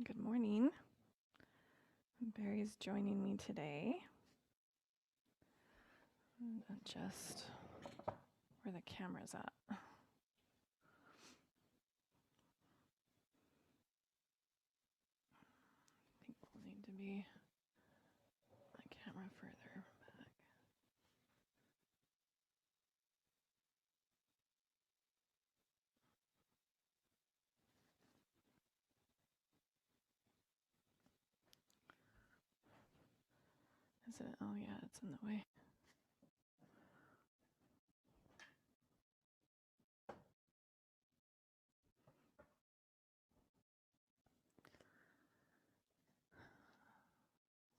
Good morning. Barry's joining me today. Adjust where the camera's at. I think we'll need to be the camera further back. Is it? Oh yeah, it's in the way.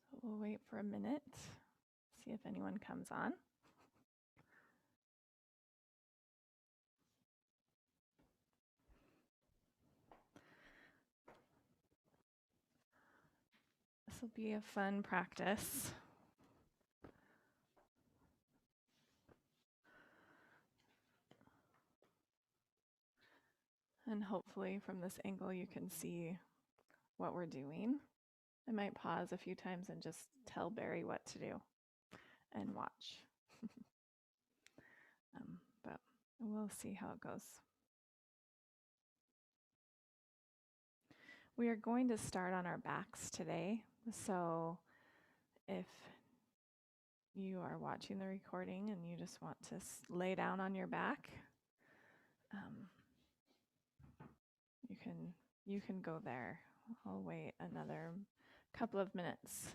So we'll wait for a minute, see if anyone comes on. This will be a fun practice. And hopefully from this angle you can see what we're doing. I might pause a few times and just tell Barry what to do and watch. But we'll see how it goes. We are going to start on our backs today. So if you are watching the recording and you just want to lay down on your back, you can go there. I'll wait another couple of minutes.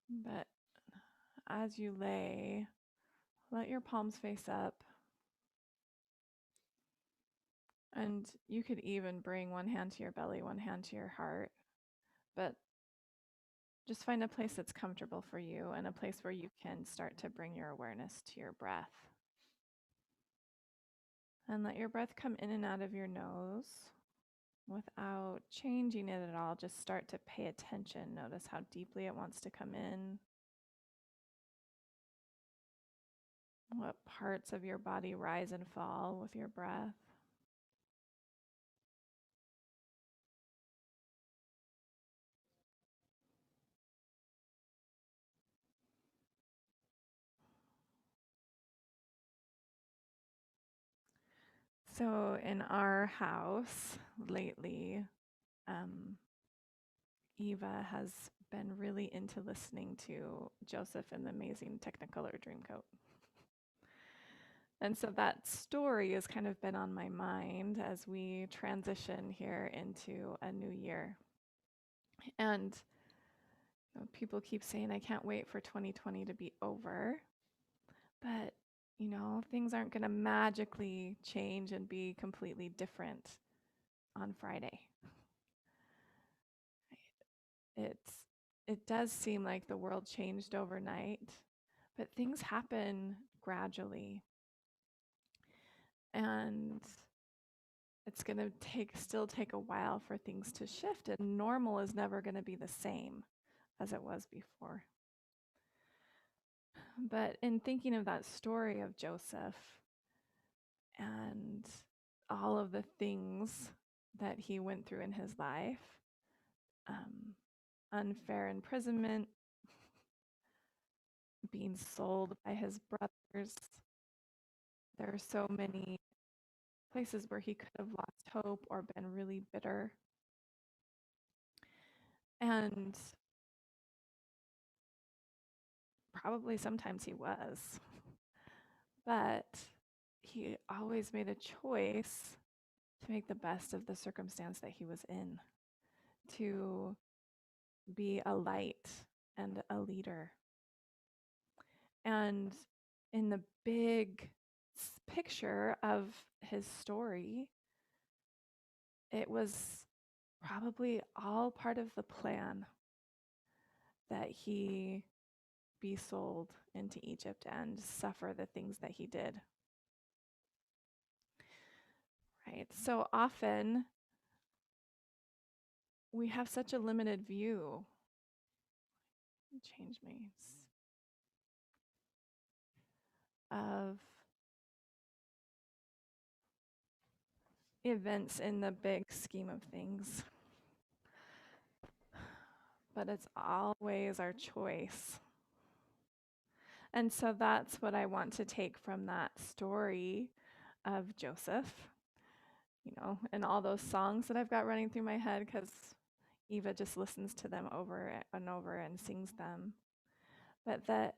But as you lay, let your palms face up. And you could even bring one hand to your belly, one hand to your heart. But just find a place that's comfortable for you and a place where you can start to bring your awareness to your breath. And let your breath come in and out of your nose without changing it at all. Just start to pay attention. Notice how deeply it wants to come in. What parts of your body rise and fall with your breath. So in our house lately, Eva has been really into listening to Joseph and the Amazing Technicolor Dreamcoat. And so that story has kind of been on my mind as we transition here into a new year. And people keep saying, I can't wait for 2020 to be over. But, things aren't going to magically change and be completely different on Friday. It does seem like the world changed overnight, but things happen gradually. And it's going to still take a while for things to shift, and normal is never going to be the same as it was before. But in thinking of that story of Joseph and all of the things that he went through in his life, unfair imprisonment, being sold by his brothers, there are so many places where he could have lost hope or been really bitter. And probably sometimes he was. But he always made a choice to make the best of the circumstance that he was in, to be a light and a leader. And in the big picture of his story, it was probably all part of the plan that he be sold into Egypt and suffer the things that he did. Right? So often we have such a limited view. Change me. Of events in the big scheme of things. But it's always our choice. And so that's what I want to take from that story of Joseph, and all those songs that I've got running through my head because Eva just listens to them over and over and sings them. But that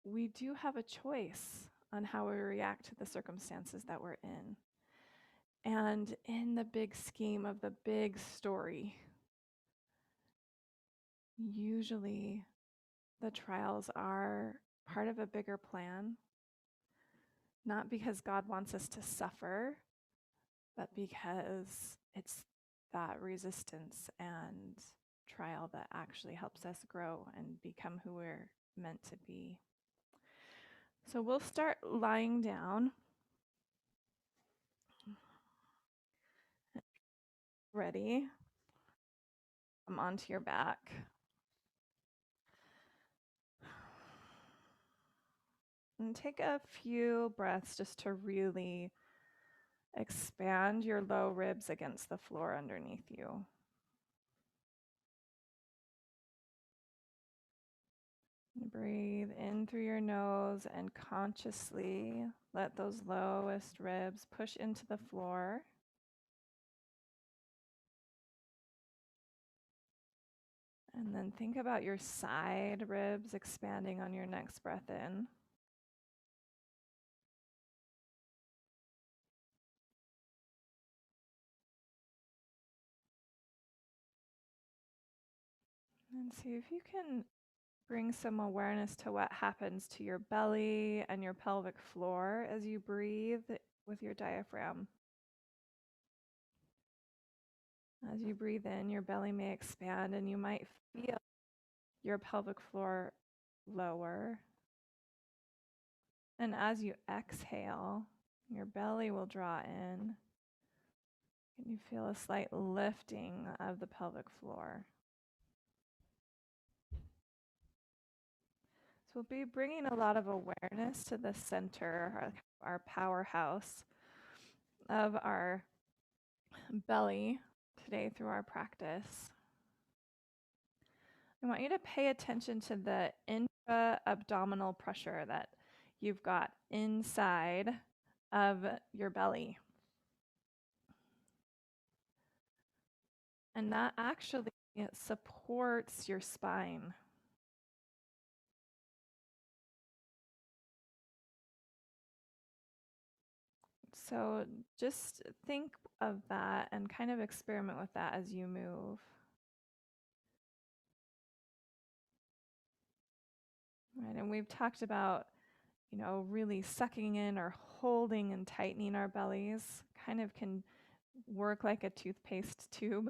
we do have a choice on how we react to the circumstances that we're in. And in the big scheme of the big story, usually the trials are part of a bigger plan, not because God wants us to suffer, but because it's that resistance and trial that actually helps us grow and become who we're meant to be. So we'll start lying down. Ready? Come onto your back. And take a few breaths just to really expand your low ribs against the floor underneath you. Breathe in through your nose and consciously let those lowest ribs push into the floor. And then think about your side ribs expanding on your next breath in. And see if you can bring some awareness to what happens to your belly and your pelvic floor as you breathe with your diaphragm. As you breathe in, your belly may expand and you might feel your pelvic floor lower. And as you exhale, your belly will draw in and you feel a slight lifting of the pelvic floor. So we'll be bringing a lot of awareness to the center, our powerhouse of our belly today through our practice. I want you to pay attention to the intra-abdominal pressure that you've got inside of your belly. And that actually supports your spine. So just think of that and kind of experiment with that as you move. Right, and we've talked about, really sucking in or holding and tightening our bellies kind of can work like a toothpaste tube,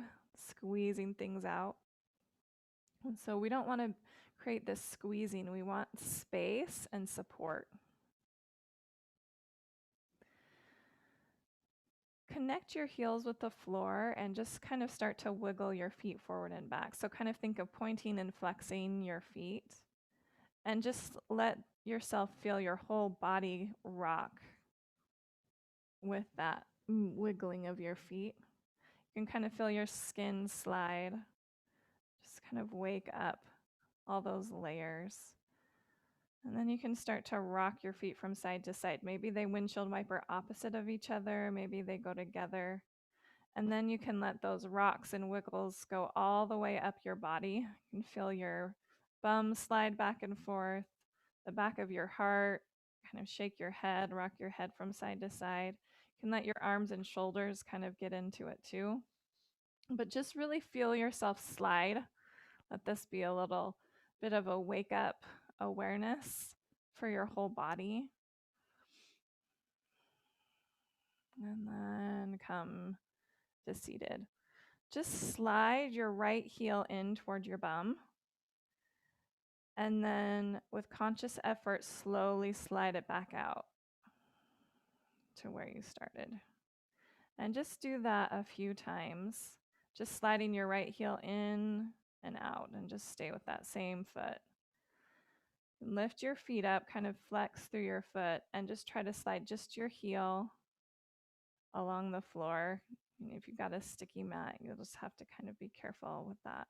squeezing things out. And so we don't want to create this squeezing. We want space and support. Connect your heels with the floor and just kind of start to wiggle your feet forward and back. So kind of think of pointing and flexing your feet. And just let yourself feel your whole body rock with that wiggling of your feet. You can kind of feel your skin slide. Just kind of wake up all those layers. And then you can start to rock your feet from side to side. Maybe they windshield wiper opposite of each other. Maybe they go together. And then you can let those rocks and wiggles go all the way up your body. You can feel your bum slide back and forth, the back of your heart, kind of shake your head, rock your head from side to side. You can let your arms and shoulders kind of get into it too. But just really feel yourself slide. Let this be a little bit of a wake up awareness for your whole body. And then come to seated. Just slide your right heel in toward your bum. And then with conscious effort, slowly slide it back out to where you started. And just do that a few times. Just sliding your right heel in and out, and just stay with that same foot. lift your feet up, kind of flex through your foot, and just try to slide just your heel along the floor. If you've got a sticky mat, you'll just have to kind of be careful with that.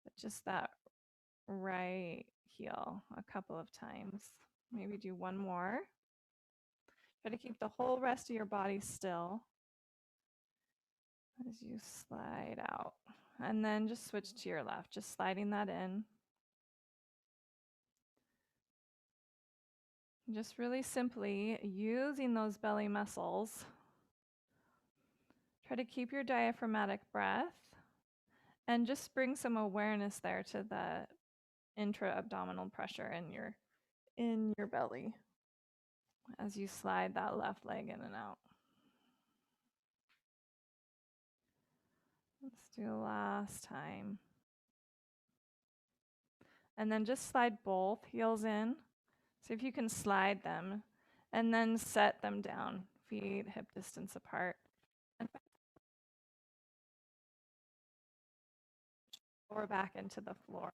But just that right heel a couple of times. Maybe do one more. Try to keep the whole rest of your body still as you slide out. And then just switch to your left, just sliding that in. Just really simply using those belly muscles. Try to keep your diaphragmatic breath and just bring some awareness there to the intra-abdominal pressure in your belly as you slide that left leg in and out. Let's do last time. And then just slide both heels in. See if you can slide them and then set them down, feet hip distance apart. And lower back into the floor.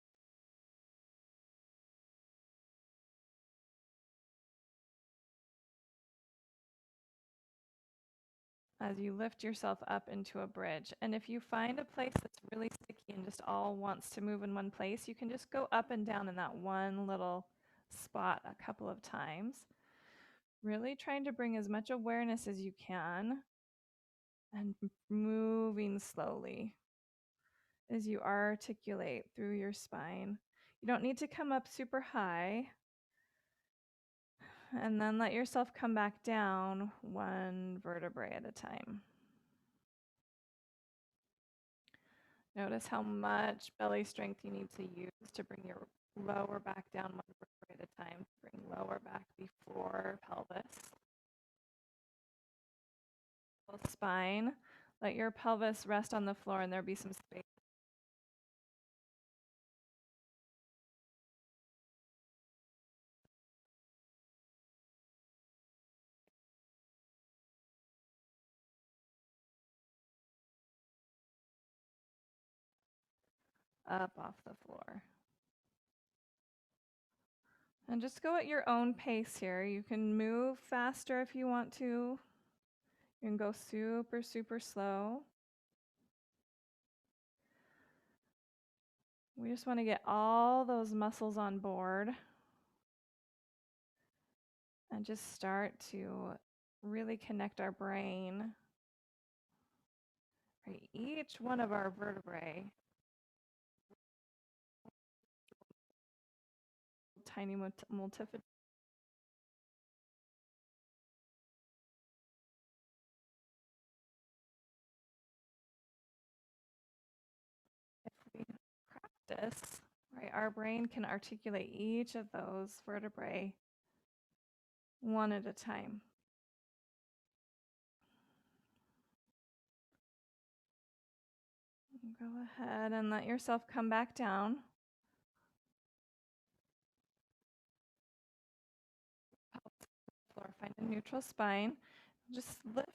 As you lift yourself up into a bridge. And if you find a place that's really sticky and just all wants to move in one place, you can just go up and down in that one little spot a couple of times. Really trying to bring as much awareness as you can and moving slowly as you articulate through your spine. You don't need to come up super high. And then let yourself come back down one vertebrae at a time. Notice how much belly strength you need to use to bring your lower back down one vertebrae at a time. Bring lower back before pelvis. Spine. Let your pelvis rest on the floor and there'll be some space. Up off the floor. And just go at your own pace here. You can move faster if you want to. You can go super, super slow. We just want to get all those muscles on board and just start to really connect our brain. Right, each one of our vertebrae, tiny multificity. If we practice, right, our brain can articulate each of those vertebrae one at a time. Go ahead and let yourself come back down. Floor, find a neutral spine. Just lift.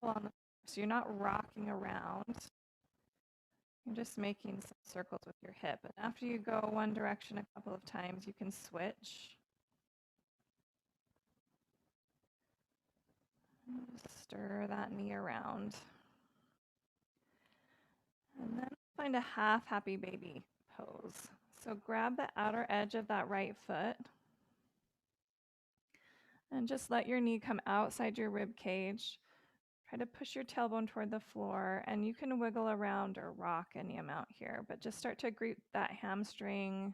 On the, so you're not rocking around. You're just making some circles with your hip. And after you go one direction a couple of times, you can switch. Stir that knee around. And then find a half happy baby pose. So grab the outer edge of that right foot and just let your knee come outside your rib cage. Try to push your tailbone toward the floor, and you can wiggle around or rock any amount here, but just start to greet that hamstring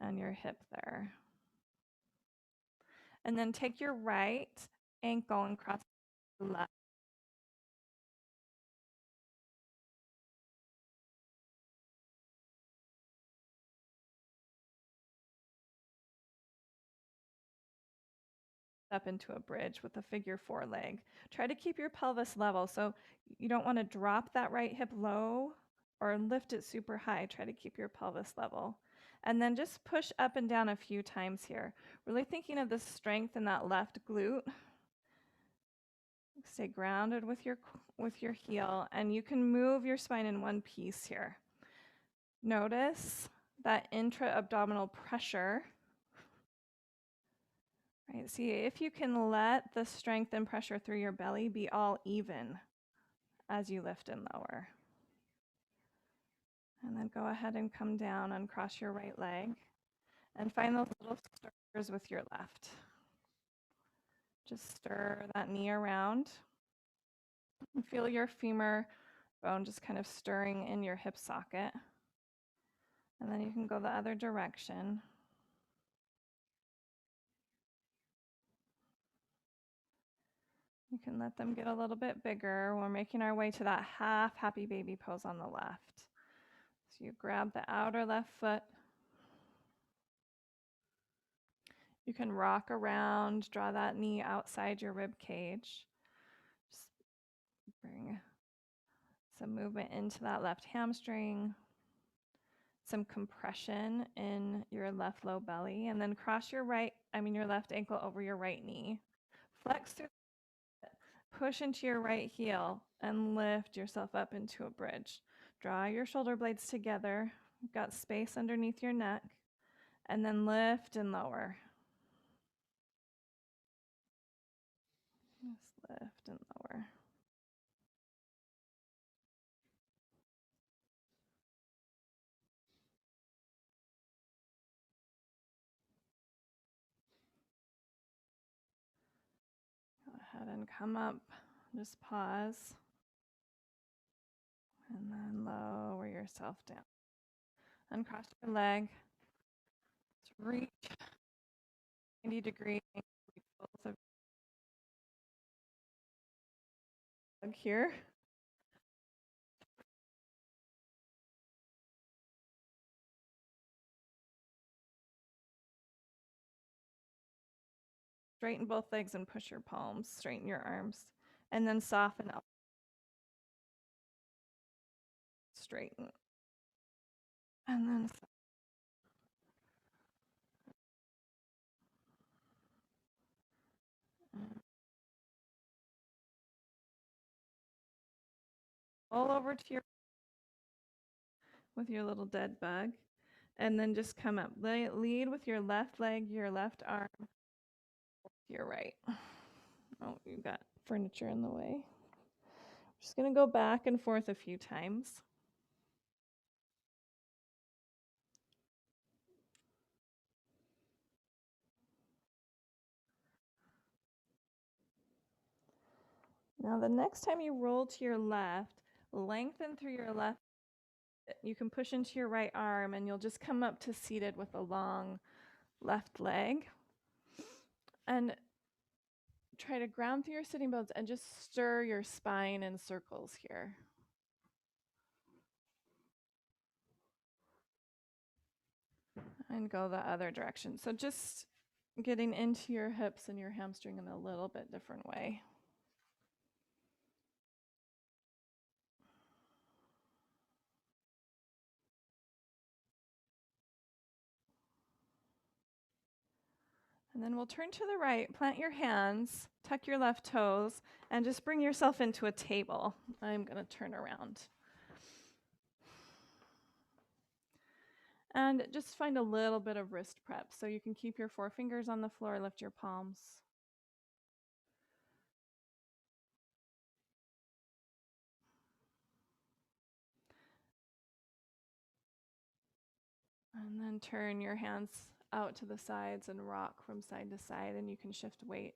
and your hip there. And then take your right ankle and cross the left. Up into a bridge with a figure four leg. Try to keep your pelvis level, so you don't want to drop that right hip low or lift it super high. Try to keep your pelvis level. And then just push up and down a few times here. Really thinking of the strength in that left glute Stay grounded with your heel, and you can move your spine in one piece here. Notice that intra-abdominal pressure. Right, see if you can let the strength and pressure through your belly be all even as you lift and lower. And then go ahead and come down, uncross your right leg, and find those little stirs with your left. Just stir that knee around. And feel your femur bone just kind of stirring in your hip socket. And then you can go the other direction. You can let them get a little bit bigger. We're making our way to that half happy baby pose on the left. So you grab the outer left foot. You can rock around, draw that knee outside your rib cage. Just bring some movement into that left hamstring, some compression in your left low belly, and then cross your left ankle over your right knee. Flex through, push into your right heel, and lift yourself up into a bridge. Draw your shoulder blades together. You've got space underneath your neck, and then lift and lower. Just lift and lower. Go ahead and come up, just pause, and then lower yourself down. Uncross your leg, just reach 90 degrees, both of here. Straighten both legs and push your palms, straighten your arms, and then soften up. Straighten. And then all over to your with your little dead bug, and then just come up. Lead with your left leg, your left arm, your right. Oh, you got furniture in the way. Just gonna go back and forth a few times. Now the next time you roll to your left, lengthen through your left. You can push into your right arm, and you'll just come up to seated with a long left leg. And try to ground through your sitting bones and just stir your spine in circles here. And go the other direction. So just getting into your hips and your hamstring in a little bit different way. And then we'll turn to the right, plant your hands, tuck your left toes, and just bring yourself into a table. I'm going to turn around. And just find a little bit of wrist prep. So you can keep your forefingers on the floor, lift your palms. And then turn your hands out to the sides and rock from side to side, and you can shift weight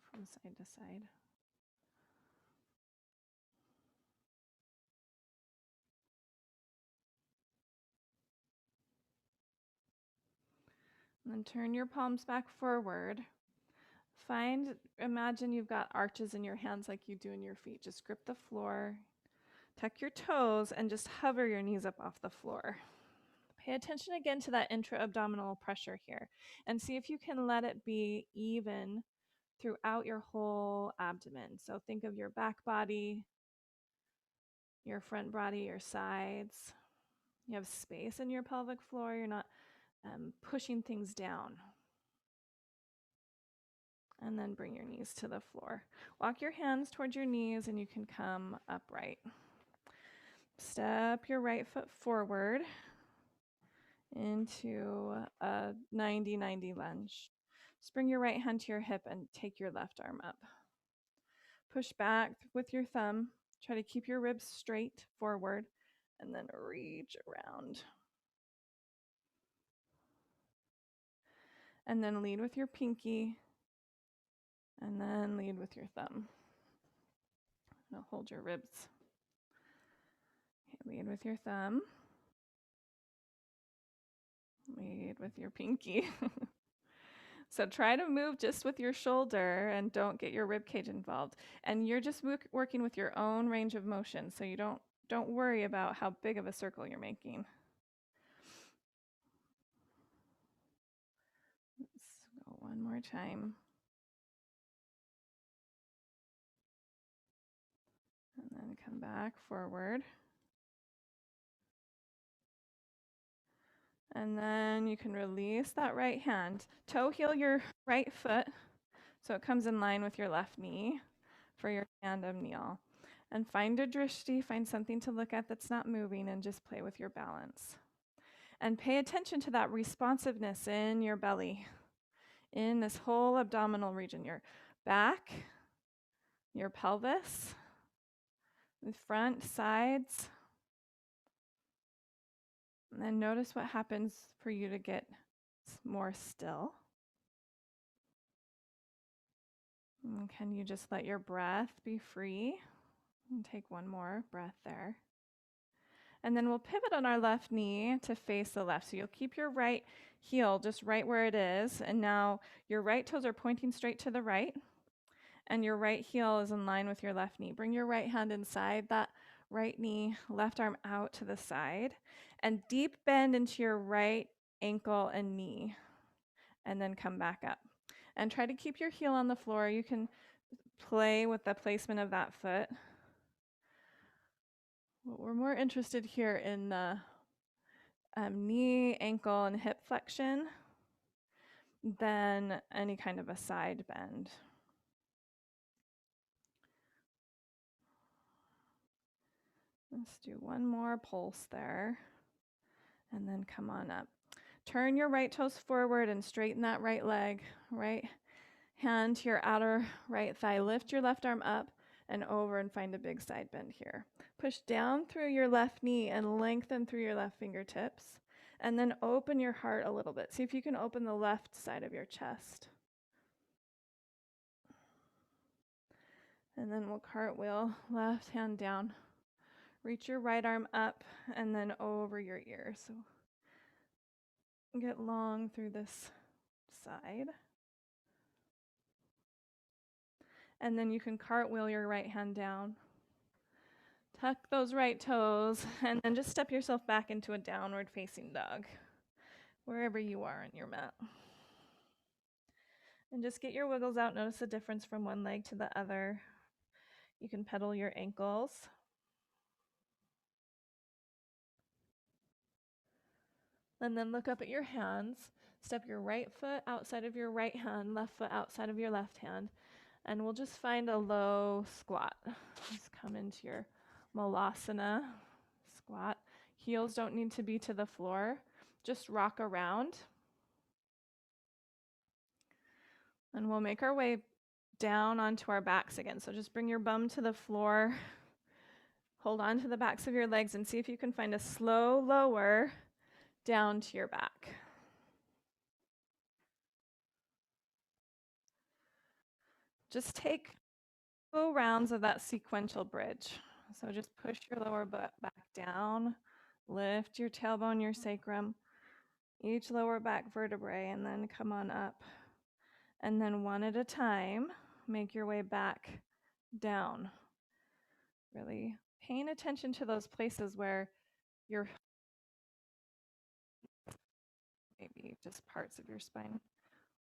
from side to side. And then turn your palms back forward. Imagine you've got arches in your hands like you do in your feet. Just grip the floor, tuck your toes, and just hover your knees up off the floor. Pay attention again to that intra-abdominal pressure here, and see if you can let it be even throughout your whole abdomen. So think of your back body, your front body, your sides. You have space in your pelvic floor. You're not pushing things down. And then bring your knees to the floor. Walk your hands towards your knees and you can come upright. Step your right foot forward into a 90-90 lunge. Just bring your right hand to your hip and take your left arm up. Push back with your thumb. Try to keep your ribs straight forward and then reach around. And then lead with your pinky and then lead with your thumb. Now hold your ribs. Okay, lead with your thumb. Lead with your pinky. So try to move just with your shoulder and don't get your rib cage involved. And you're just working with your own range of motion, so you don't worry about how big of a circle you're making. Let's go one more time. And then come back forward. And then you can release that right hand. Toe heel your right foot so it comes in line with your left knee for your tandem kneel. And find a drishti, find something to look at that's not moving, and just play with your balance. And pay attention to that responsiveness in your belly, in this whole abdominal region, your back, your pelvis, the front, sides. And then notice what happens for you to get more still. And can you just let your breath be free? And take one more breath there. And then we'll pivot on our left knee to face the left. So you'll keep your right heel just right where it is. And now your right toes are pointing straight to the right. And your right heel is in line with your left knee. Bring your right hand inside that right knee, left arm out to the side. And deep bend into your right ankle and knee. And then come back up. And try to keep your heel on the floor. You can play with the placement of that foot. We're more interested here in the knee, ankle, and hip flexion than any kind of a side bend. Let's do one more pulse there, and then come on up. Turn your right toes forward and straighten that right leg. Right hand to your outer right thigh. Lift your left arm up and over and find a big side bend here. Push down through your left knee and lengthen through your left fingertips. And then open your heart a little bit. See if you can open the left side of your chest. And then we'll cartwheel, left hand down. Reach your right arm up and then over your ear. So get long through this side. And then you can cartwheel your right hand down. Tuck those right toes and then just step yourself back into a downward facing dog, wherever you are on your mat. And just get your wiggles out. Notice the difference from one leg to the other. You can pedal your ankles. And then look up at your hands. Step your right foot outside of your right hand, left foot outside of your left hand. And we'll just find a low squat. Just come into your Malasana squat. Heels don't need to be to the floor. Just rock around. And we'll make our way down onto our backs again. So just bring your bum to the floor. Hold on to the backs of your legs and see if you can find a slow lower down to your back. Just take 2 rounds of that sequential bridge. So just push your lower butt back down, lift your tailbone, your sacrum, each lower back vertebrae, and then come on up. And then one at a time, make your way back down. Really paying attention to those places where you're maybe just parts of your spine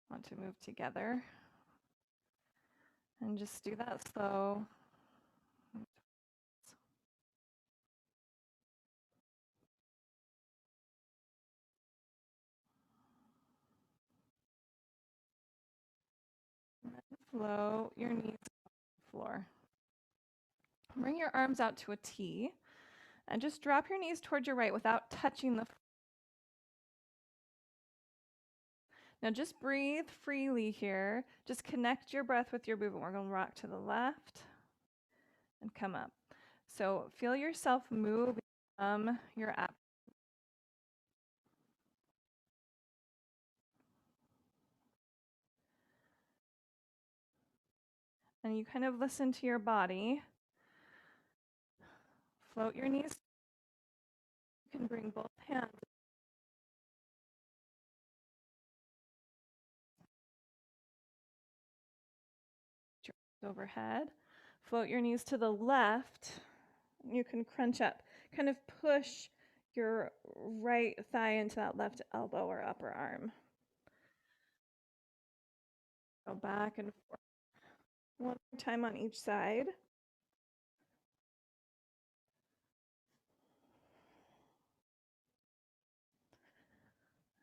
want to move together. And just do that slow. float your knees to the floor. Bring your arms out to a T and just drop your knees towards your right without touching the floor. Now just breathe freely here. Just connect your breath with your movement. We're going to rock to the left and come up. So feel yourself move your abdomen. And you kind of listen to your body. Float your knees. You can bring both hands overhead. Float your knees to the left. You can crunch up. Kind of push your right thigh into that left elbow or upper arm. Go back and forth. One more time on each side.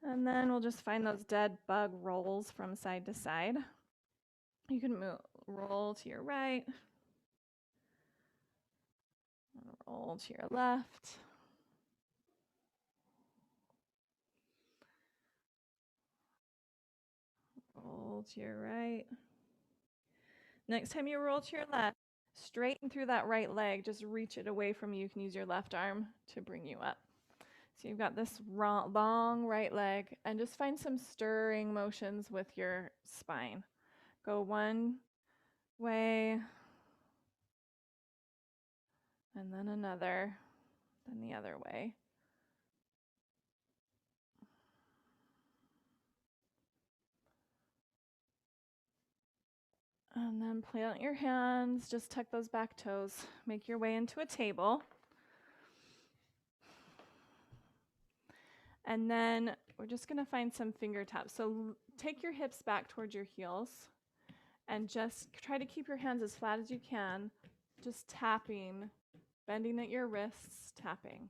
And then we'll just find those dead bug rolls from side to side. You can roll to your right, roll to your left. Roll to your right. Next time you roll to your left, straighten through that right leg. Just reach it away from you. You can use your left arm to bring you up. So you've got this long right leg, and just find some stirring motions with your spine. Go one way, and then another, then the other way. And then plant your hands, just tuck those back toes. Make your way into a table. And then we're just gonna find some finger taps. So take your hips back towards your heels and just try to keep your hands as flat as you can, just tapping, bending at your wrists, tapping.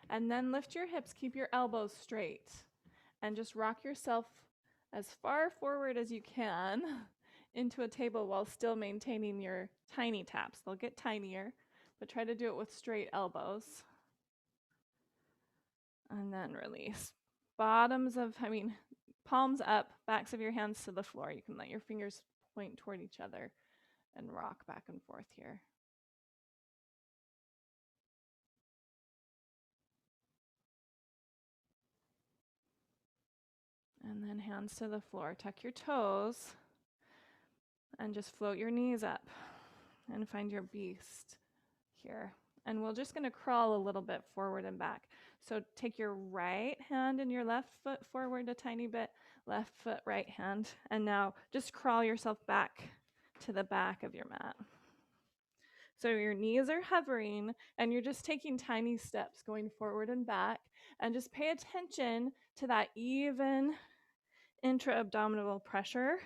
And then lift your hips, keep your elbows straight, and just rock yourself as far forward as you can into a table while still maintaining your tiny taps. They'll get tinier, but try to do it with straight elbows. And then release. Palms up, backs of your hands to the floor. You can let your fingers point toward each other and rock back and forth here. And then hands to the floor. Tuck your toes and just float your knees up and find your beast here. And we're just going to crawl a little bit forward and back. So take your right hand and your left foot forward a tiny bit, left foot, right hand. And now just crawl yourself back to the back of your mat. So your knees are hovering and you're just taking tiny steps going forward and back. And just pay attention to that even intra-abdominal pressure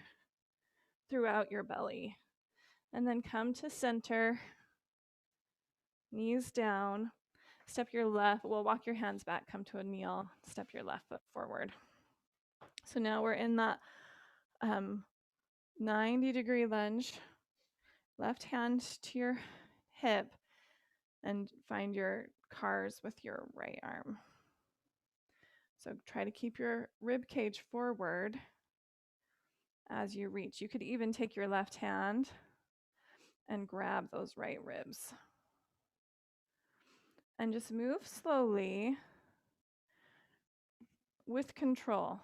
throughout your belly. And then come to center, knees down, walk your hands back, come to a kneel, step your left foot forward. So now we're in that 90-degree lunge, left hand to your hip, and find your cars with your right arm. So try to keep your rib cage forward as you reach. You could even take your left hand and grab those right ribs. And just move slowly with control.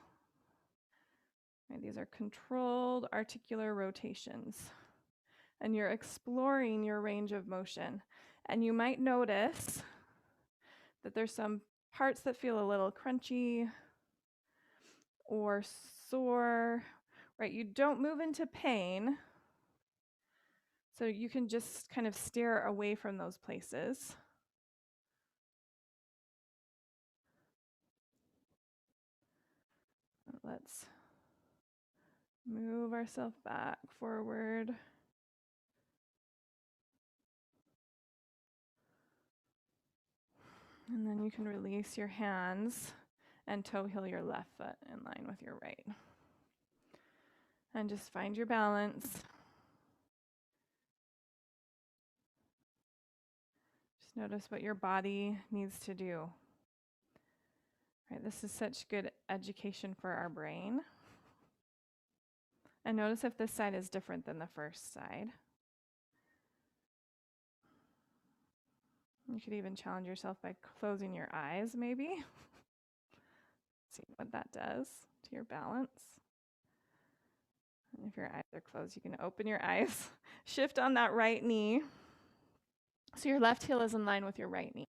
Right, these are controlled articular rotations. And you're exploring your range of motion. And you might notice that there's some parts that feel a little crunchy or sore, right? You don't move into pain. So you can just kind of steer away from those places. Let's move ourselves back forward. And then you can release your hands and toe heel your left foot in line with your right. And just find your balance. Just notice what your body needs to do. Right, this is such good education for our brain. And notice if this side is different than the first side. You could even challenge yourself by closing your eyes, maybe. See what that does to your balance. And if your eyes are closed, you can open your eyes. Shift on that right knee. So your left heel is in line with your right knee.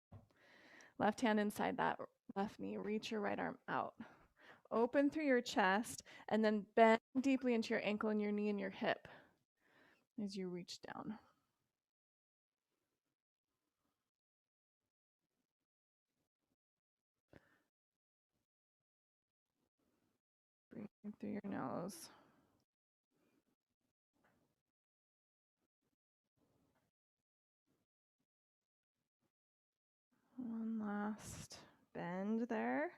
Left hand inside that left knee. Reach your right arm out. Open through your chest, and then bend deeply into your ankle and your knee and your hip as you reach down. Breathe through your nose. One last bend there.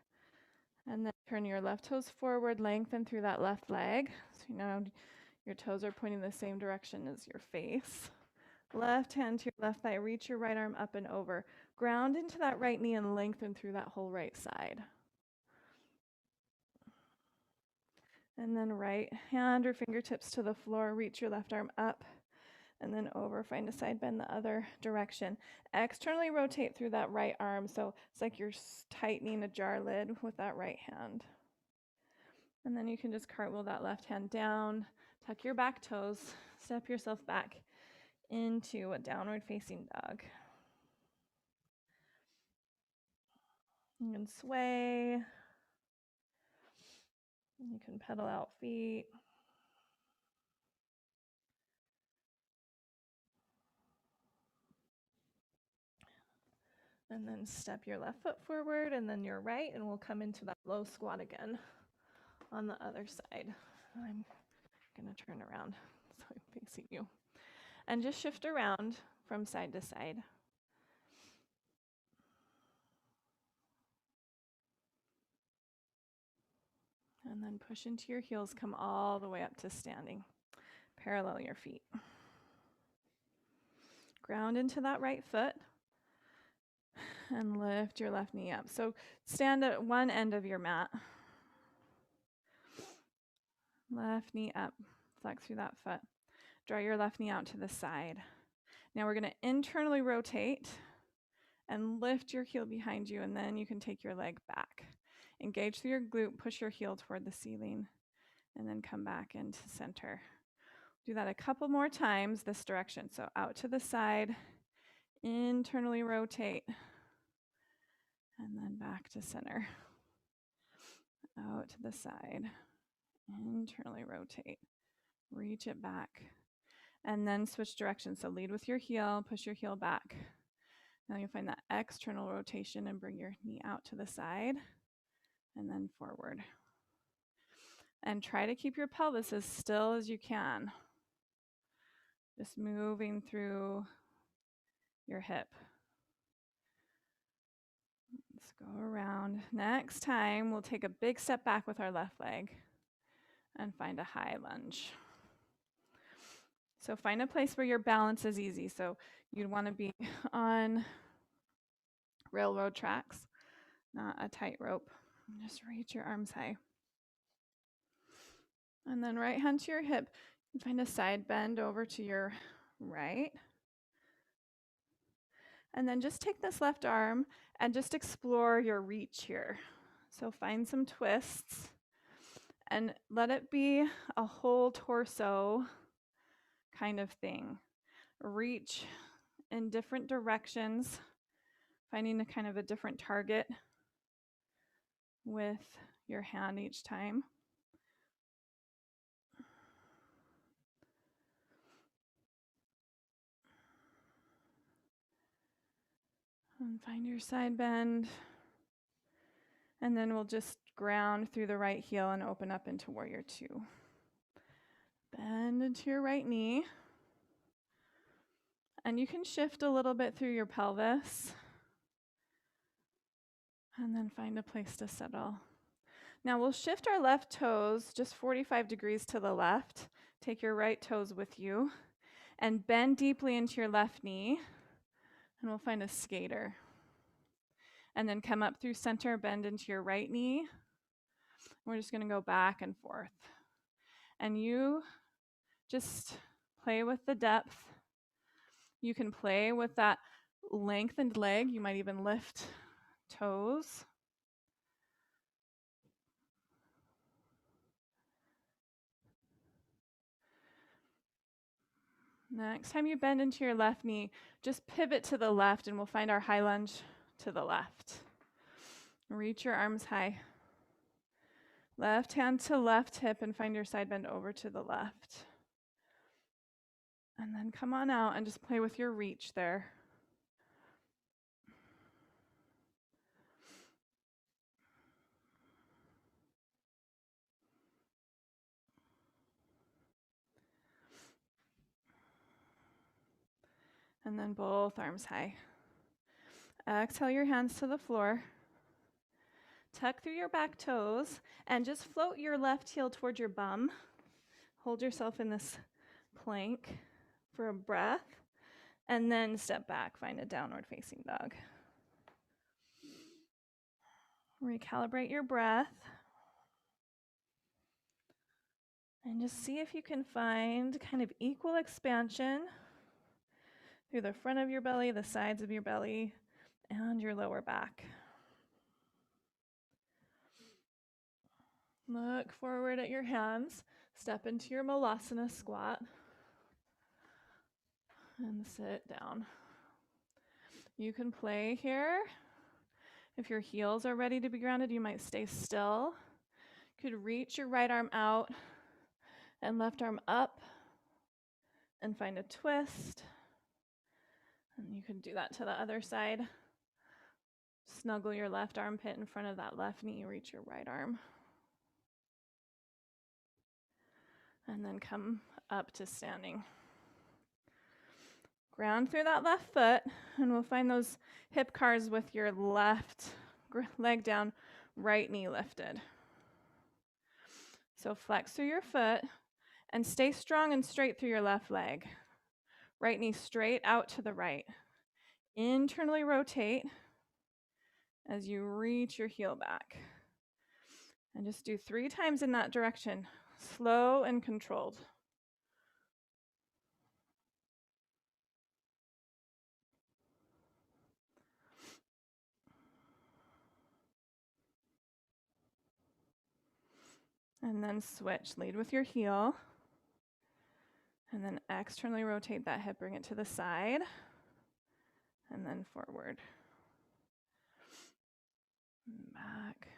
And then turn your left toes forward, lengthen through that left leg. So now your toes are pointing the same direction as your face. Left hand to your left thigh, reach your right arm up and over. Ground into that right knee and lengthen through that whole right side. And then right hand or fingertips to the floor, reach your left arm up and then over. Find a side bend the other direction. Externally rotate through that right arm. So it's like you're tightening a jar lid with that right hand. And then you can just cartwheel that left hand down, tuck your back toes, step yourself back into a downward facing dog. You can sway. You can pedal out feet. And then step your left foot forward and then your right, and we'll come into that low squat again on the other side. I'm gonna turn around so I'm facing you. And just shift around from side to side. And then push into your heels, come all the way up to standing. Parallel your feet. Ground into that right foot and lift your left knee up. So stand at one end of your mat. Left knee up, flex through that foot. Draw your left knee out to the side. Now we're gonna internally rotate and lift your heel behind you, and then you can take your leg back. Engage through your glute, push your heel toward the ceiling, and then come back into center. Do that a couple more times this direction. So out to the side, internally rotate, and then back to center. Out to the side, internally rotate, reach it back, and then switch directions. So lead with your heel, push your heel back. Now you'll find that external rotation and bring your knee out to the side and then forward. And try to keep your pelvis as still as you can. Just moving through your hip. Let's go around. Next time, we'll take a big step back with our left leg and find a high lunge. So find a place where your balance is easy. So you'd want to be on railroad tracks, not a tightrope. Just reach your arms high. And then right hand to your hip. You find a side bend over to your right. And then just take this left arm and just explore your reach here. So find some twists and let it be a whole torso kind of thing. Reach in different directions, finding a kind of a different target with your hand each time. And find your side bend. And then we'll just ground through the right heel and open up into warrior two. Bend into your right knee. And you can shift a little bit through your pelvis. And then find a place to settle. Now we'll shift our left toes just 45 degrees to the left. Take your right toes with you. And bend deeply into your left knee. And we'll find a skater. And then come up through center, bend into your right knee. We're just going to go back and forth. And you just play with the depth. You can play with that lengthened leg. You might even lift toes. Next time you bend into your left knee, just pivot to the left and we'll find our high lunge to the left. Reach your arms high. Left hand to left hip and find your side bend over to the left. And then come on out and just play with your reach there. And then both arms high. Exhale your hands to the floor. Tuck through your back toes and just float your left heel toward your bum. Hold yourself in this plank for a breath. And then step back, find a downward facing dog. Recalibrate your breath. And just see if you can find kind of equal expansion through the front of your belly, the sides of your belly, and your lower back. Look forward at your hands. Step into your Malasana squat. And sit down. You can play here. If your heels are ready to be grounded, you might stay still. You could reach your right arm out and left arm up and find a twist. And you can do that to the other side. Snuggle your left armpit in front of that left knee, reach your right arm. And then come up to standing. Ground through that left foot, and we'll find those hip cars with your left leg down, right knee lifted. So flex through your foot and stay strong and straight through your left leg. Right knee straight out to the right. Internally rotate as you reach your heel back. And just do 3 times in that direction, slow and controlled. And then switch, lead with your heel. And then externally rotate that hip, bring it to the side. And then forward. Back,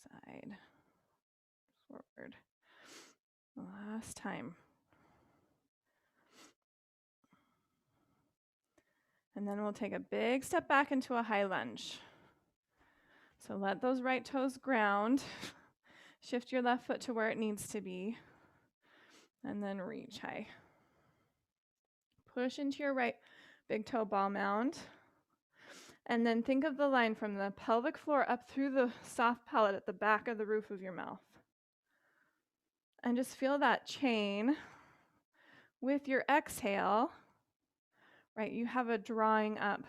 side, forward. Last time. And then we'll take a big step back into a high lunge. So let those right toes ground. Shift your left foot to where it needs to be. And then reach high. Push into your right big toe ball mound. And then think of the line from the pelvic floor up through the soft palate at the back of the roof of your mouth. And just feel that chain. With your exhale, right, you have a drawing up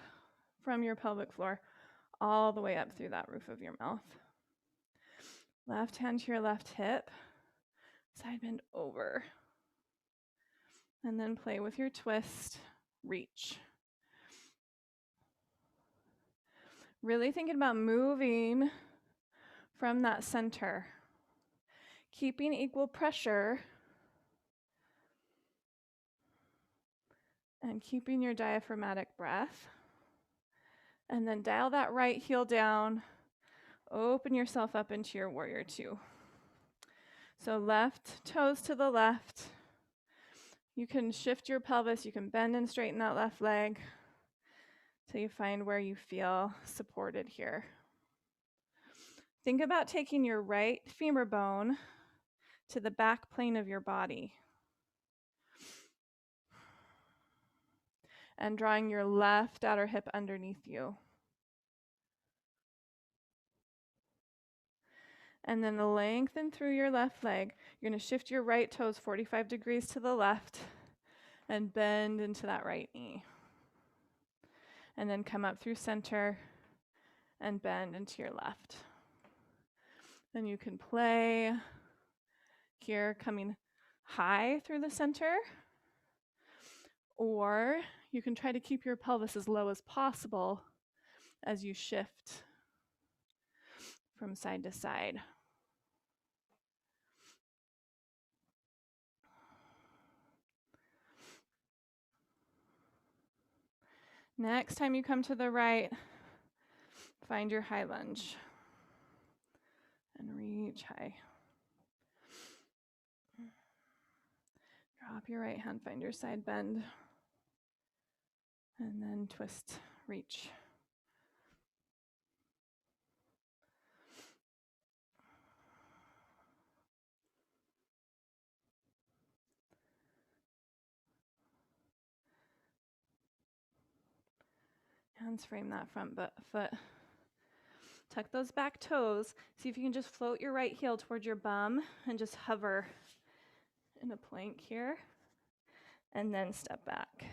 from your pelvic floor all the way up through that roof of your mouth. Left hand to your left hip, side bend over. And then play with your twist, reach. Really thinking about moving from that center. Keeping equal pressure and keeping your diaphragmatic breath. And then dial that right heel down. Open yourself up into your warrior 2. So left toes to the left. You can shift your pelvis. You can bend and straighten that left leg till you find where you feel supported here. Think about taking your right femur bone to the back plane of your body and drawing your left outer hip underneath you. And then lengthen through your left leg. You're going to shift your right toes 45 degrees to the left and bend into that right knee. And then come up through center and bend into your left. Then you can play here, coming high through the center, or you can try to keep your pelvis as low as possible as you shift from side to side. Next time you come to the right, find your high lunge and reach high. Drop your right hand, find your side bend, and then twist, reach. Hands frame that front foot. Tuck those back toes. See if you can just float your right heel towards your bum and just hover in a plank here. And then step back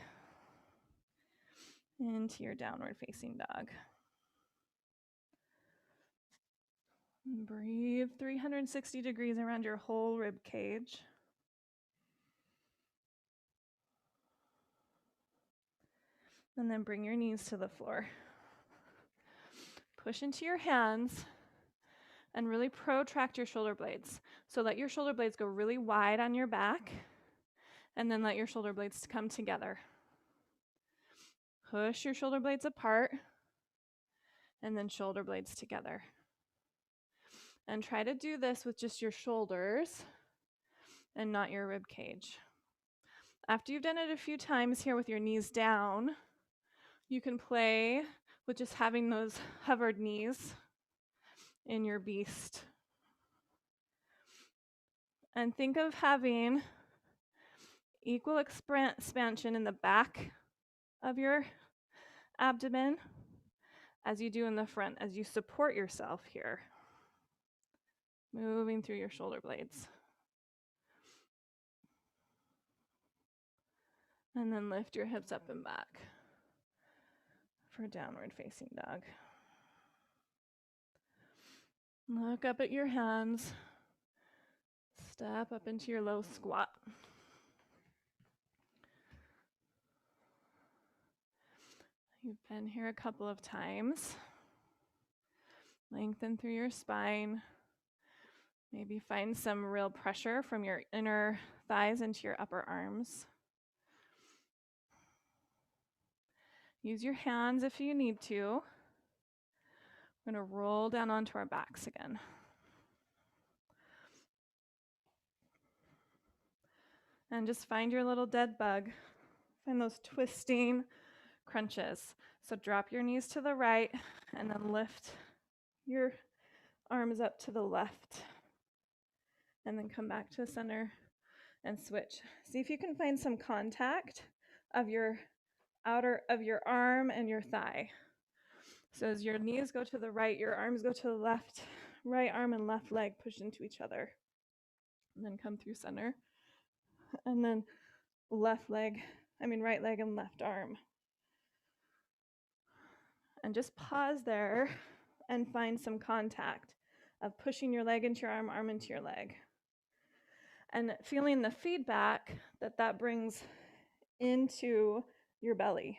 into your downward facing dog. And breathe 360 degrees around your whole rib cage. And then bring your knees to the floor. Push into your hands and really protract your shoulder blades. So let your shoulder blades go really wide on your back, and then let your shoulder blades come together. Push your shoulder blades apart, and then shoulder blades together. And try to do this with just your shoulders and not your rib cage. After you've done it a few times here with your knees down, you can play with just having those hovered knees in your beast. And think of having equal expansion in the back of your abdomen as you do in the front, as you support yourself here. Moving through your shoulder blades. And then lift your hips up and back for downward facing dog. Look up at your hands. Step up into your low squat. You've been here a couple of times. Lengthen through your spine. Maybe find some real pressure from your inner thighs into your upper arms. Use your hands if you need to. We're going to roll down onto our backs again. And just find your little dead bug. Find those twisting crunches. So drop your knees to the right and then lift your arms up to the left. And then come back to the center and switch. See if you can find some contact of your outer of your arm and your thigh. So as your knees go to the right, your arms go to the left, right arm and left leg push into each other. And then come through center. And then right leg and left arm. And just pause there and find some contact of pushing your leg into your arm, arm into your leg. And feeling the feedback that brings into your belly.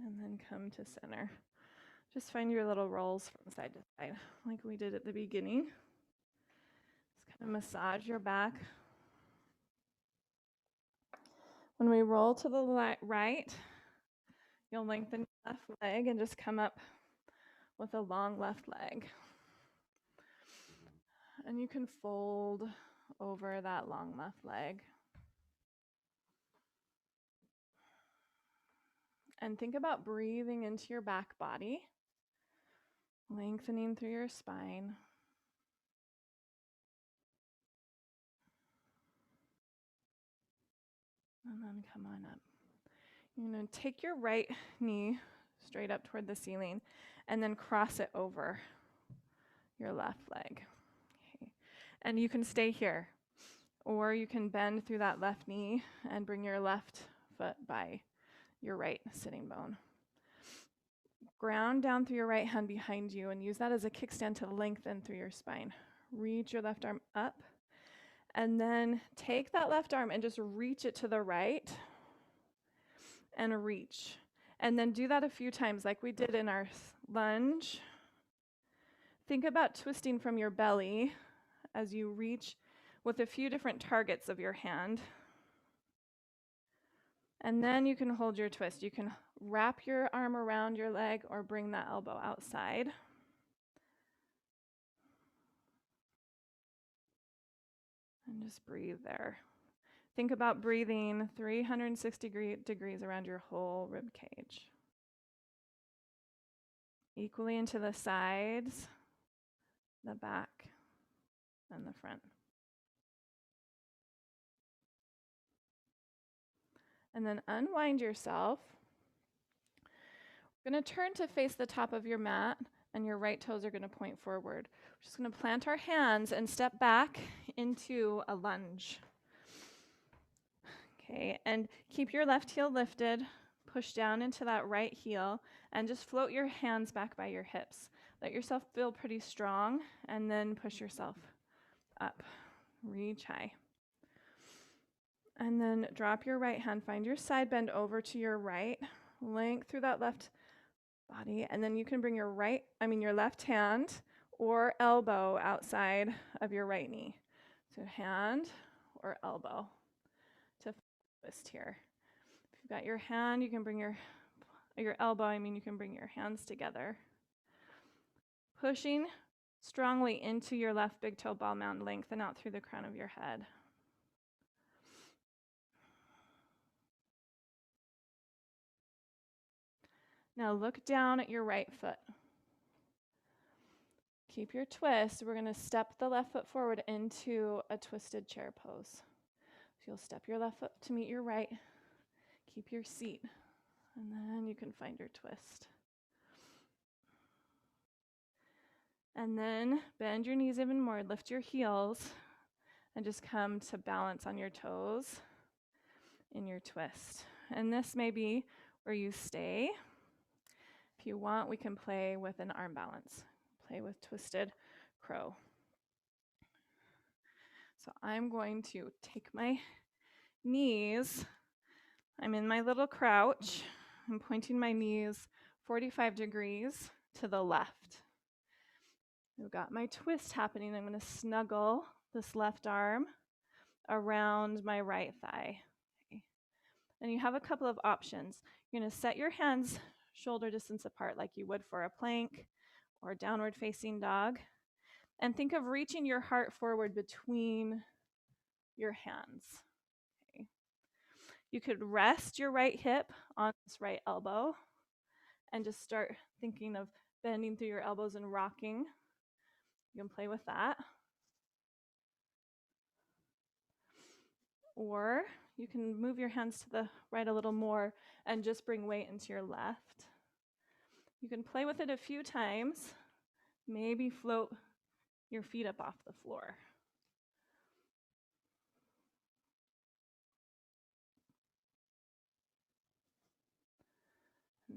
And then come to center. Just find your little rolls from side to side, like we did at the beginning. Just kind of massage your back. When we roll to the right, you'll lengthen your left leg and just come up with a long left leg. And you can fold over that long left leg. And think about breathing into your back body, lengthening through your spine. And then come on up. You're going to take your right knee straight up toward the ceiling and then cross it over. your left leg. Okay. And you can stay here, or you can bend through that left knee and bring your left foot by your right sitting bone. Ground down through your right hand behind you and use that as a kickstand to lengthen through your spine. Reach your left arm up, and then take that left arm and just reach it to the right and reach. And then do that a few times like we did in our lunge. Think about twisting from your belly as you reach with a few different targets of your hand. And then you can hold your twist. You can wrap your arm around your leg or bring that elbow outside. And just breathe there. Think about breathing 360 degrees around your whole rib cage. Equally into the sides, the back, and the front. And then unwind yourself. We're going to turn to face the top of your mat, and your right toes are going to point forward. We're just going to plant our hands and step back into a lunge. Okay, and keep your left heel lifted. Push down into that right heel, and just float your hands back by your hips. Let yourself feel pretty strong, and then push yourself up. Reach high. And then drop your right hand, find your side bend over to your right, length through that left body, and then you can bring your left hand or elbow outside of your right knee. So hand or elbow to twist here. If you've got your hand, you can bring your elbow, you can bring your hands together. Pushing strongly into your left big toe ball mound, lengthen out through the crown of your head. Now look down at your right foot. Keep your twist. We're going to step the left foot forward into a twisted chair pose. So you'll step your left foot to meet your right. Keep your seat. And then you can find your twist. And then bend your knees even more. Lift your heels. And just come to balance on your toes in your twist. And this may be where you stay. If you want, we can play with an arm balance. Play with twisted crow. So I'm going to take my knees. I'm in my little crouch. I'm pointing my knees 45 degrees to the left. I've got my twist happening. I'm going to snuggle this left arm around my right thigh. Okay. And you have a couple of options. You're going to set your hands shoulder distance apart like you would for a plank or downward facing dog. And think of reaching your heart forward between your hands. Okay. You could rest your right hip on this right elbow and just start thinking of bending through your elbows and rocking. You can play with that. Or you can move your hands to the right a little more and just bring weight into your left. You can play with it a few times. Maybe float your feet up off the floor.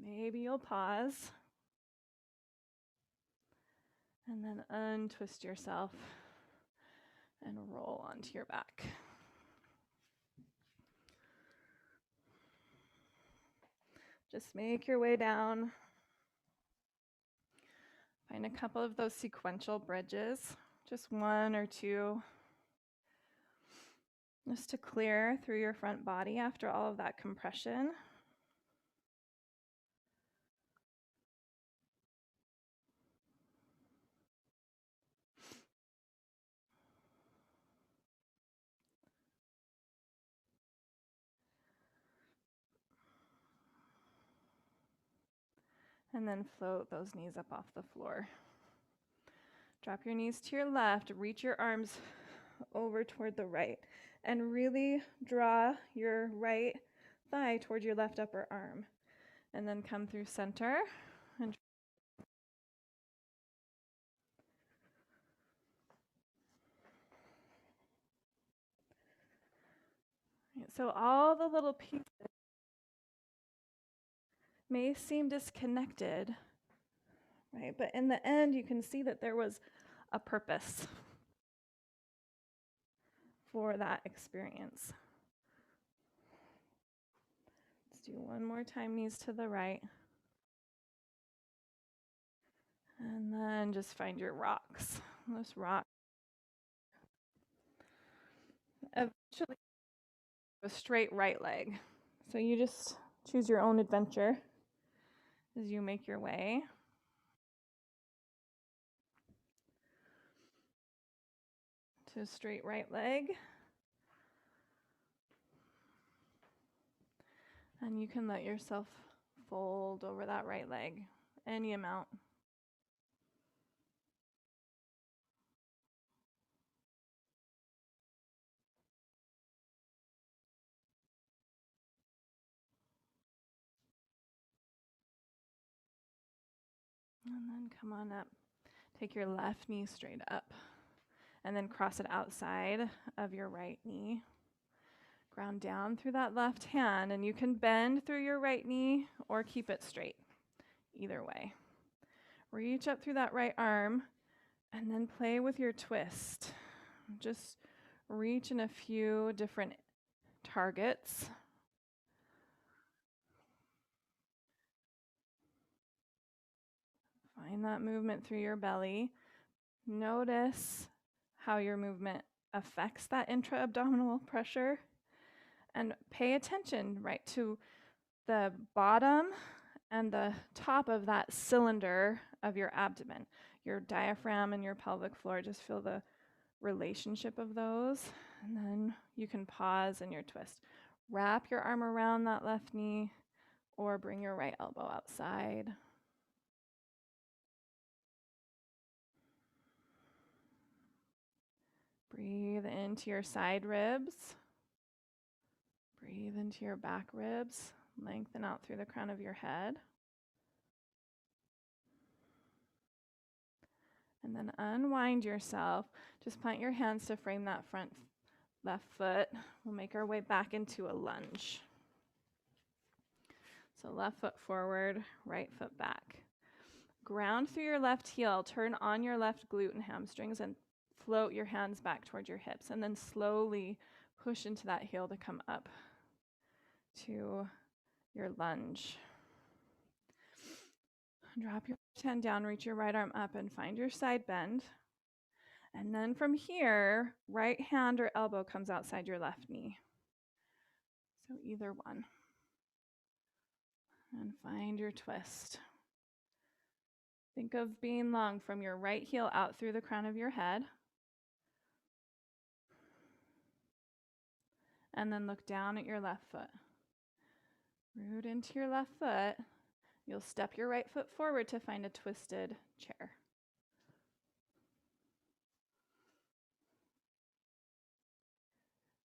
Maybe you'll pause and then untwist yourself and roll onto your back. Just make your way down. Find a couple of those sequential bridges, just one or two, just to clear through your front body after all of that compression. And then float those knees up off the floor. Drop your knees to your left, reach your arms over toward the right, and really draw your right thigh toward your left upper arm. And then come through center. And So all the little pieces may seem disconnected, right? But in the end, you can see that there was a purpose for that experience. Let's do one more time, knees to the right. And then just find your rocks. Those rocks. Eventually, a straight right leg. So you just choose your own adventure as you make your way. To a straight right leg. And you can let yourself fold over that right leg, any amount. And then come on up. Take your left knee straight up. And then cross it outside of your right knee. Ground down through that left hand, and you can bend through your right knee or keep it straight. Either way. Reach up through that right arm, and then play with your twist. Just reach in a few different targets. Find that movement through your belly. Notice how your movement affects that intra-abdominal pressure. And pay attention, right, to the bottom and the top of that cylinder of your abdomen. Your diaphragm and your pelvic floor, just feel the relationship of those. And then you can pause in your twist. Wrap your arm around that left knee or bring your right elbow outside. Breathe into your side ribs. Breathe into your back ribs. Lengthen out through the crown of your head. And then unwind yourself. Just plant your hands to frame that front left foot. We'll make our way back into a lunge. So left foot forward, right foot back. Ground through your left heel. Turn on your left glute and hamstrings and float your hands back towards your hips. And then slowly push into that heel to come up to your lunge. Drop your left hand down, reach your right arm up, and find your side bend. And then from here, right hand or elbow comes outside your left knee. So either one. And find your twist. Think of being long from your right heel out through the crown of your head. And then look down at your left foot. Root into your left foot. You'll step your right foot forward to find a twisted chair.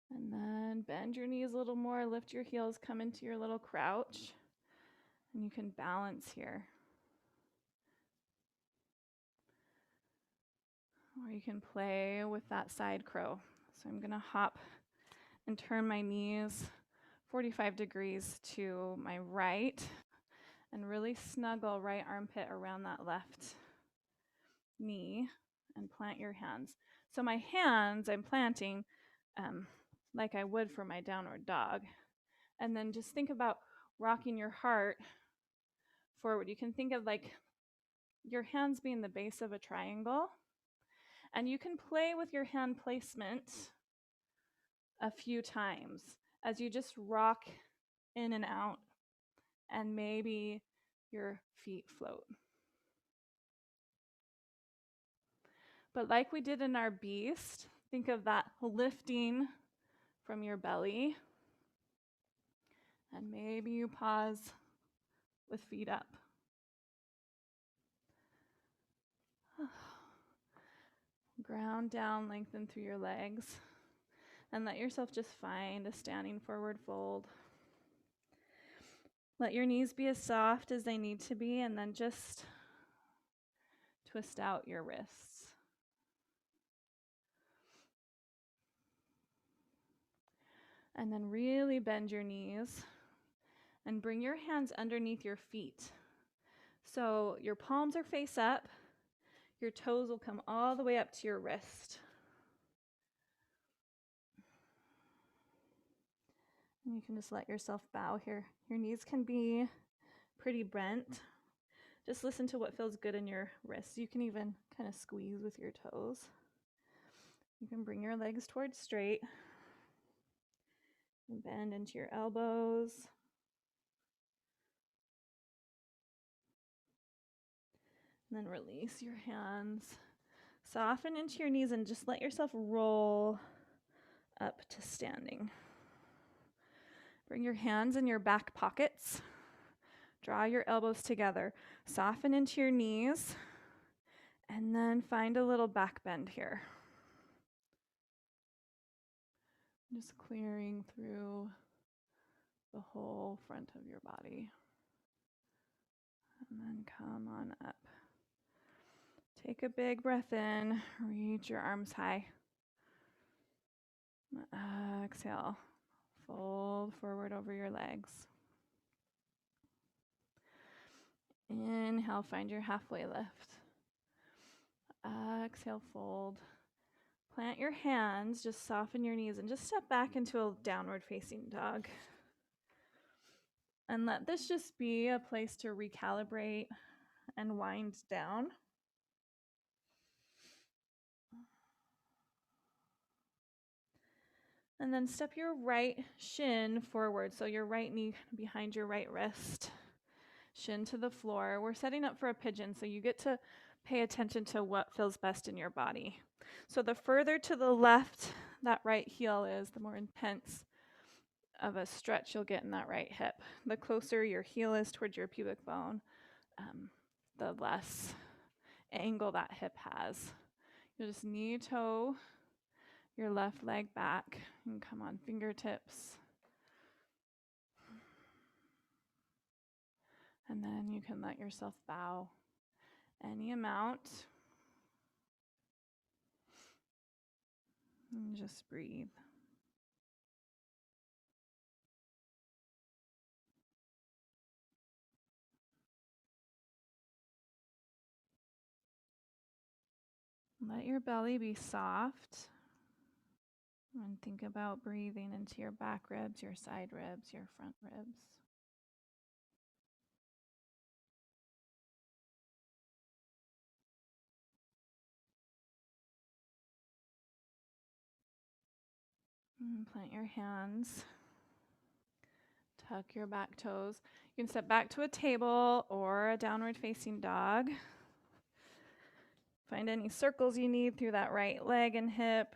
And then bend your knees a little more, lift your heels, come into your little crouch. And you can balance here. Or you can play with that side crow. So I'm going to hop and turn my knees 45 degrees to my right and really snuggle right armpit around that left knee and plant your hands. So my hands I'm planting like I would for my downward dog. And then just think about rocking your heart forward. You can think of like your hands being the base of a triangle. And you can play with your hand placement a few times as you just rock in and out, and maybe your feet float. But like we did in our beast, think of that lifting from your belly. And maybe you pause with feet up. Ground down, lengthen through your legs. And let yourself just find a standing forward fold. Let your knees be as soft as they need to be, and then just twist out your wrists. And then really bend your knees and bring your hands underneath your feet. So your palms are face up, your toes will come all the way up to your wrist. And you can just let yourself bow here. Your knees can be pretty bent. Just listen to what feels good in your wrists. You can even kind of squeeze with your toes. You can bring your legs towards straight. And bend into your elbows. And then release your hands. Soften into your knees and just let yourself roll up to standing. Bring your hands in your back pockets. Draw your elbows together. Soften into your knees. And then find a little back bend here. Just clearing through the whole front of your body. And then come on up. Take a big breath in. Reach your arms high. Exhale. Fold forward over your legs. Inhale, find your halfway lift. Exhale, fold. Plant your hands, just soften your knees, and just step back into a downward facing dog. And let this just be a place to recalibrate and wind down. And then step your right shin forward, so your right knee behind your right wrist, shin to the floor. We're setting up for a pigeon, so you get to pay attention to what feels best in your body. So the further to the left that right heel is, the more intense of a stretch you'll get in that right hip. The closer your heel is towards your pubic bone, the less angle that hip has. You'll just knee toe your left leg back and come on fingertips. And then you can let yourself bow any amount. And just breathe. Let your belly be soft. And think about breathing into your back ribs, your side ribs, your front ribs. And plant your hands. Tuck your back toes. You can step back to a table or a downward facing dog. Find any circles you need through that right leg and hip,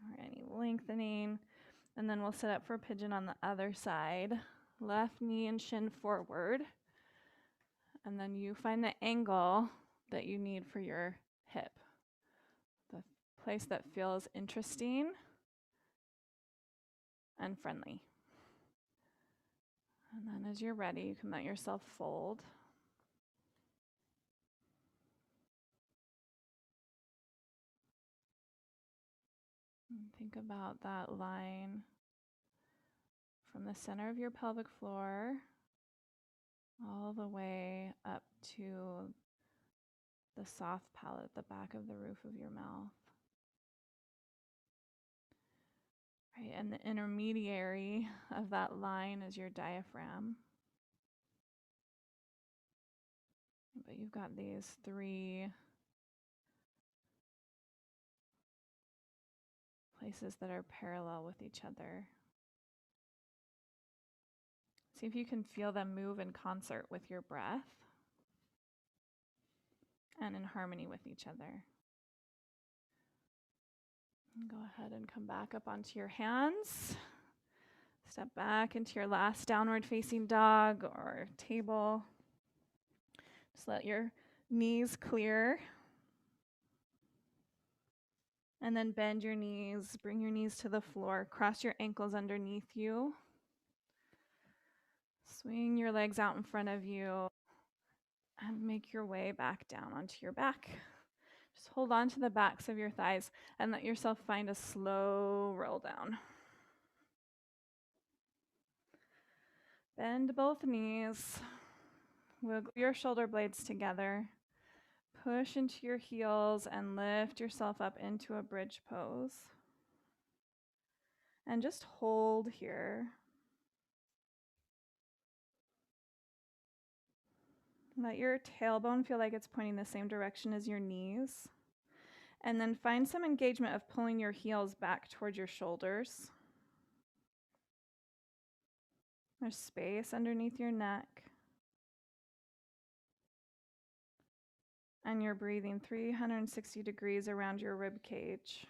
or any lengthening. And then we'll set up for a pigeon on the other side. Left knee and shin forward. And then you find the angle that you need for your hip. The place that feels interesting and friendly. And then as you're ready, you can let yourself fold. And think about that line from the center of your pelvic floor all the way up to the soft palate, the back of the roof of your mouth. Right, and the intermediary of that line is your diaphragm. But you've got these three places that are parallel with each other. See if you can feel them move in concert with your breath and in harmony with each other. And go ahead and come back up onto your hands. Step back into your last downward facing dog or table. Just let your knees clear. And then bend your knees, bring your knees to the floor, cross your ankles underneath you. Swing your legs out in front of you and make your way back down onto your back. Just hold on to the backs of your thighs and let yourself find a slow roll down. Bend both knees. Wiggle your shoulder blades together. Push into your heels and lift yourself up into a bridge pose. And just hold here. Let your tailbone feel like it's pointing the same direction as your knees. And then find some engagement of pulling your heels back towards your shoulders. There's space underneath your neck. And you're breathing 360 degrees around your rib cage.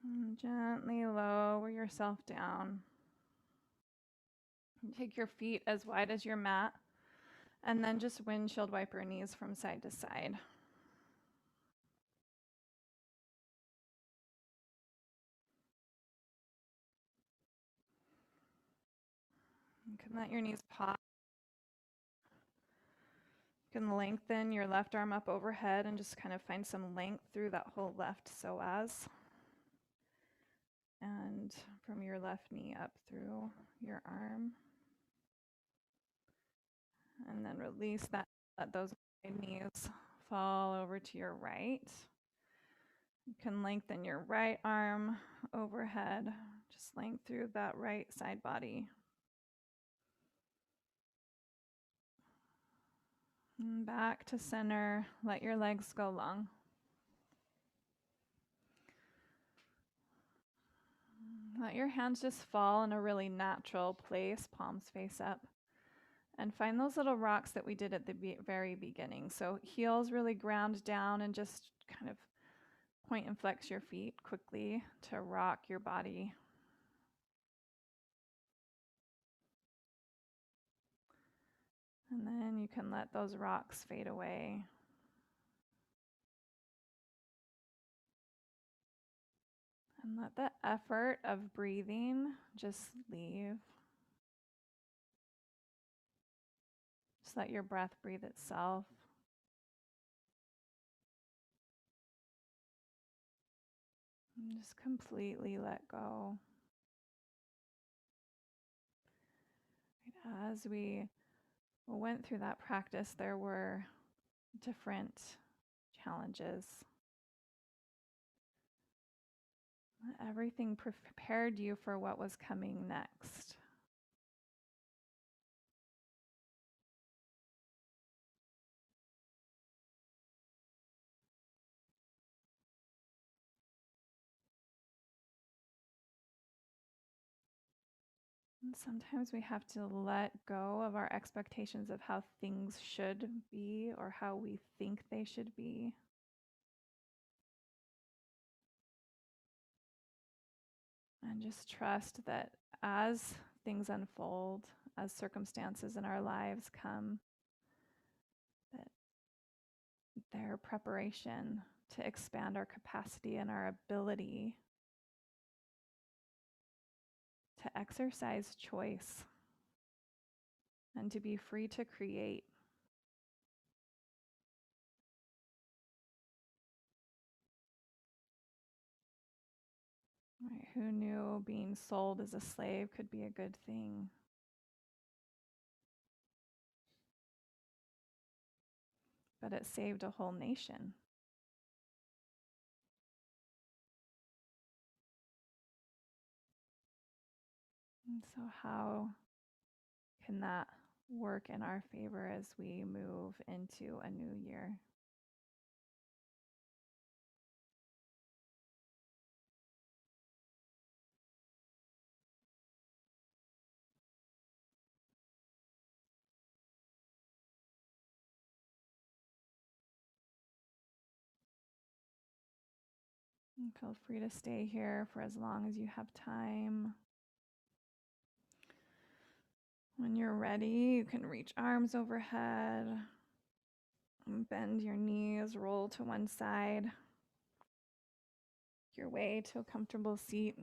And gently lower yourself down. Take your feet as wide as your mat, and then just windshield wiper knees from side to side. You can let your knees pop. You can lengthen your left arm up overhead and just kind of find some length through that whole left psoas. And from your left knee up through your arm. And then release that, let those knees fall over to your right. You can lengthen your right arm overhead, just length through that right side body. And back to center, let your legs go long. Let your hands just fall in a really natural place, palms face up. And find those little rocks that we did at the very beginning. So heels really ground down and just kind of point and flex your feet quickly to rock your body. And then you can let those rocks fade away. And let the effort of breathing just leave. Just let your breath breathe itself. And just completely let go. As we went through that practice, there were different challenges. Everything prepared you for what was coming next. And sometimes we have to let go of our expectations of how things should be or how we think they should be. And just trust that as things unfold, as circumstances in our lives come, that they're preparation to expand our capacity and our ability to exercise choice and to be free to create. Right? Who knew being sold as a slave could be a good thing? But it saved a whole nation. And so how can that work in our favor as we move into a new year? And feel free to stay here for as long as you have time. When you're ready, you can reach arms overhead, bend your knees, roll to one side, your way to a comfortable seat.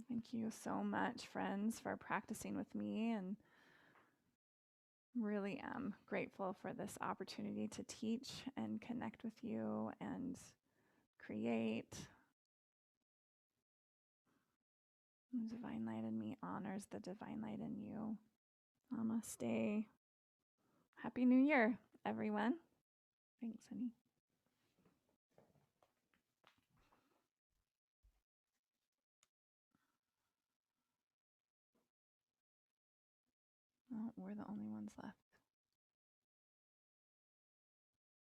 Thank you so much, friends, for practicing with me and Really am grateful for this opportunity to teach and connect with you and create. The divine light in me honors the divine light in you. Namaste. Happy New Year, everyone. Thanks, honey. Oh, we're the only ones left.